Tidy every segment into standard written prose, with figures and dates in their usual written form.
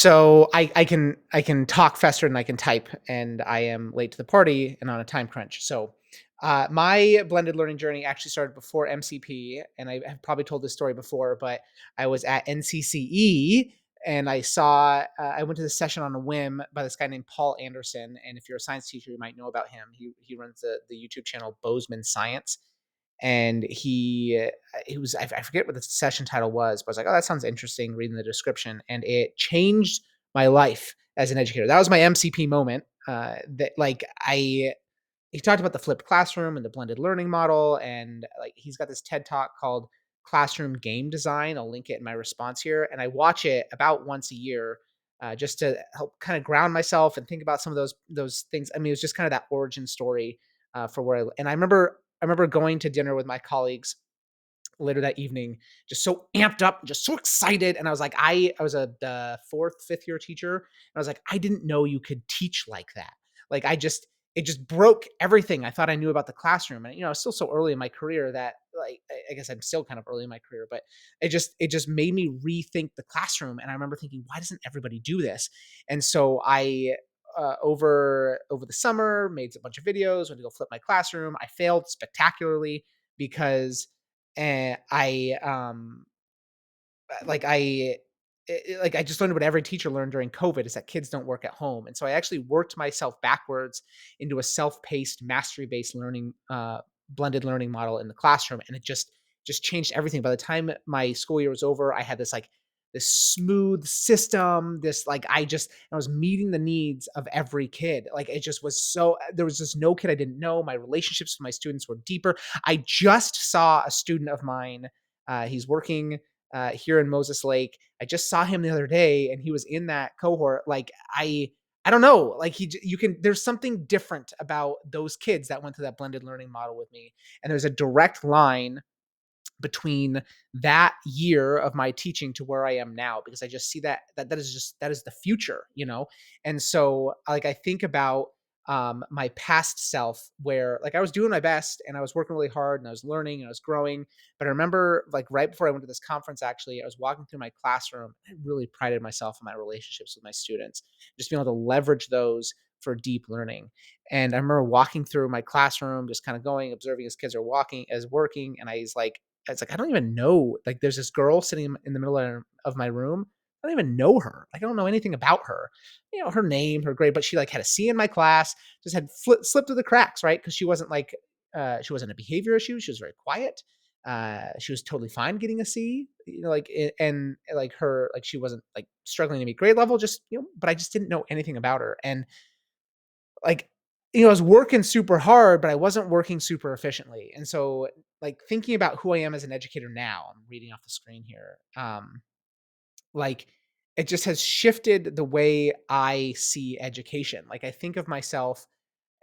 So I can talk faster than I can type, and I am late to the party and on a time crunch. So my blended learning journey actually started before MCP, and I have probably told this story before, but I was at NCCE and I went to this session on a whim by this guy named Paul Anderson. And if you're a science teacher, you might know about him. He runs the YouTube channel Bozeman Science, and he was I forget what the session title was, but I was like, oh, that sounds interesting. Reading the description, and it changed my life as an educator. That was my MCP moment. That like I He talked about the flipped classroom and the blended learning model, and like he's got this TED talk called Classroom Game Design. I'll link it in my response here, and I watch it about once a year. Just to help kind of ground myself and think about some of those things. I mean, it was just kind of that origin story for where and I remember going to dinner with my colleagues later that evening, just so amped up, just so excited. And I was like, I was a the fourth, fifth year teacher. And I was like, I didn't know you could teach like that. Like it just broke everything I thought I knew about the classroom. And I was still so early in my career that like I guess I'm still kind of early in my career, but it just made me rethink the classroom. And I remember thinking, why doesn't everybody do this? And so I over the summer made a bunch of videos, went to go flip my classroom. I failed spectacularly because and like I like I just learned what every teacher learned during COVID is that kids don't work at home. And so I actually worked myself backwards into a self-paced, mastery-based learning, blended learning model in the classroom. And it just changed everything. By the time my school year was over, I had this smooth system, this like I was meeting the needs of every kid. Like it just was so there was just no kid I didn't know. My relationships with my students were deeper. I just saw a student of mine. He's working here in Moses Lake. I just saw him the other day, and he was in that cohort. Like I don't know. Like you can. There's something different about those kids that went through that blended learning model with me, and there's a direct line between that year of my teaching to where I am now, because I just see that is the future. And so like I think about my past self, where like I was doing my best and I was working really hard and I was learning and I was growing. But I remember like right before I went to this conference, actually I was walking through my classroom. I really prided myself on my relationships with my students, just being able to leverage those for deep learning. And I remember walking through my classroom, just kind of going, observing as kids are walking, as working. And it's like, I don't even know. Like, there's this girl sitting in the middle of my room. I don't even know her. Like, I don't know anything about her. Her name, her grade, but she like had a C in my class. Just had slipped through the cracks, right? Because she wasn't a behavior issue. She was very quiet. She was totally fine getting a C. And like her, like she wasn't like struggling to meet grade level. But I just didn't know anything about her. And like I was working super hard, but I wasn't working super efficiently. And so like thinking about who I am as an educator now, I'm reading off the screen here. Like it just has shifted the way I see education. Like I think of myself,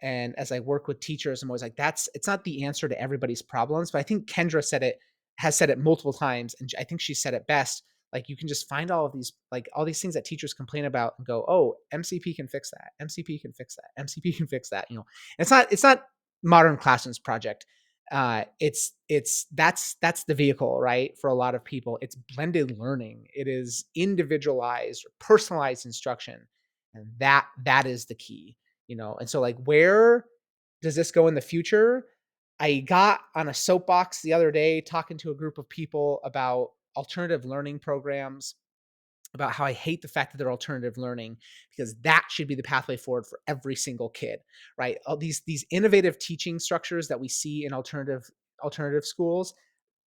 and as I work with teachers, I'm always like, it's not the answer to everybody's problems. But I think Kendra has said it multiple times. And I think she said it best. Like you can just find all these things that teachers complain about and go, oh, MCP can fix that. MCP can fix that. MCP can fix that. It's not modern classrooms project. That's the vehicle, right? For a lot of people, it's blended learning. It is individualized or personalized instruction. And that is the key. And so like where does this go in the future? I got on a soapbox the other day talking to a group of people about alternative learning programs, about how I hate the fact that they're alternative learning, because that should be the pathway forward for every single kid, right? All these innovative teaching structures that we see in alternative schools,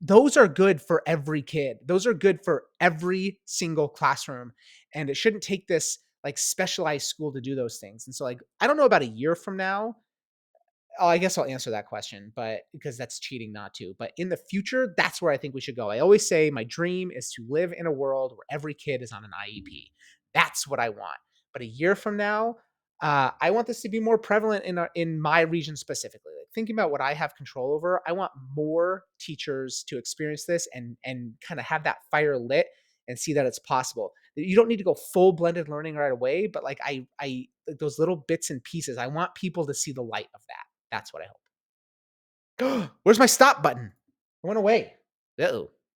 those are good for every kid. Those are good for every single classroom. And it shouldn't take this like specialized school to do those things. And so like, I don't know about a year from now. Oh, I guess I'll answer that question, but because that's cheating not to. But in the future, that's where I think we should go. I always say my dream is to live in a world where every kid is on an IEP. That's what I want. But a year from now, I want this to be more prevalent in my region specifically. Like thinking about what I have control over, I want more teachers to experience this and kind of have that fire lit and see that it's possible. You don't need to go full blended learning right away, but like I like those little bits and pieces. I want people to see the light of that. That's what I hope. Where's my stop button? It went away. Uh-oh.